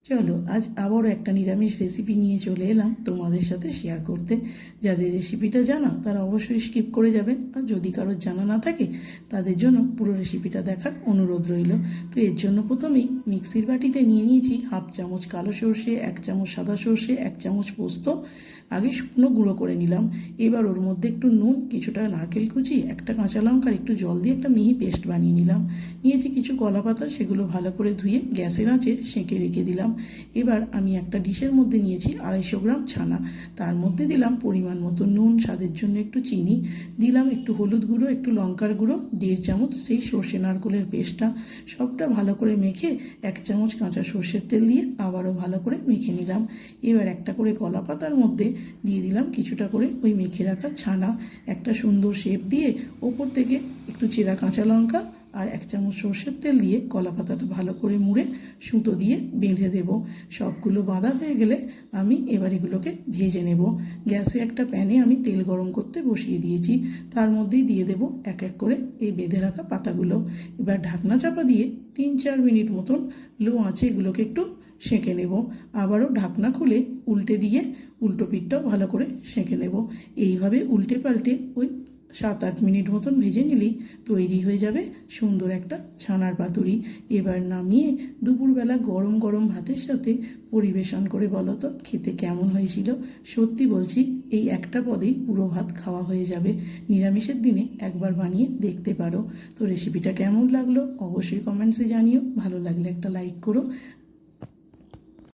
চলো আজ আবারও একটা নিরামিষ রেসিপি নিয়ে চলে এলাম তোমাদের সাথে শেয়ার করতে। যাদের রেসিপিটা জানা তারা অবশ্যই স্কিপ করে যাবেন, আর যদি কারোর জানা না থাকে তাদের জন্য পুরো রেসিপিটা দেখার অনুরোধ রইল। তো এর জন্য প্রথমেই মিক্সির বাটিতে নিয়ে নিয়েছি হাফ চামচ কালো সর্ষে, 1 চামচ সাদা সর্ষে, 1 চামচ পোস্ত। আগে শুকনো গুঁড়ো করে নিলাম। এবার ওর মধ্যে একটু নুন, কিছুটা নারকেল কুচি, একটা কাঁচা লঙ্কার একটু জল দিয়ে একটা মিহি পেস্ট বানিয়ে নিলাম। নিয়েছি কিছু কলা পাতা, সেগুলো ভালো করে ধুয়ে গ্যাসের আঁচে সেঁকে রেখে দিলাম। এবার আমি একটা ডিশের মধ্যে নিয়েছি 250 গ্রাম ছানা। তার মধ্যে দিলাম পরিমাণ মতো নুন, স্বাদের জন্য একটু চিনি, দিলাম একটু হলুদ গুঁড়ো, একটু লঙ্কার গুঁড়ো, 1.5 চামচ সেই সর্ষে নারকেলের পেস্টটা। সবটা ভালো করে মেখে 1 চামচ কাঁচা সর্ষের তেল দিয়ে আবারও ভালো করে মেখে নিলাম। এবার একটা করে কলা পাতার মধ্যে দিয়ে দিলাম কিছুটা করে ওই মেখে রাখা ছানা। একটা সুন্দর শেপ দিয়ে ওপর থেকে একটু চেরা কাঁচা লঙ্কা আর 1 চামচ সর্ষের তেল দিয়ে কলা পাতাটা ভালো করে মুড়ে সুতো দিয়ে বেঁধে দেব। সবগুলো বাঁধা হয়ে গেলে আমি এবার এগুলোকে ভেজে নেব। গ্যাসে একটা প্যানে আমি তেল গরম করতে বসিয়ে দিয়েছি, তার মধ্যেই দিয়ে দেব এক এক করে এই বেঁধে রাখা পাতাগুলো। এবার ঢাকনা চাপা দিয়ে 3-4 মিনিট মতন লো আঁচে এগুলোকে একটু সেঁকে নেব। আবারও ঢাকনা খুলে উল্টে দিয়ে উল্টো পিঠটাও ভালো করে সেঁকে নেব। এইভাবে উল্টে পাল্টে ওই 7-8 মিনিট মতন ভেজে নিলেই তৈরি হয়ে যাবে সুন্দর একটা ছানার পাতুরি। এবার নামিয়ে দুপুরবেলা গরম গরম ভাতের সাথে পরিবেশন করে বলো তো খেতে কেমন হয়েছিল। সত্যি বলছি, এই একটা পদেই পুরো ভাত খাওয়া হয়ে যাবে। নিরামিষের দিনে একবার বানিয়ে দেখতে পারো। তো রেসিপিটা কেমন লাগলো অবশ্যই কমেন্টসে জানিও। ভালো লাগলে একটা লাইক করো,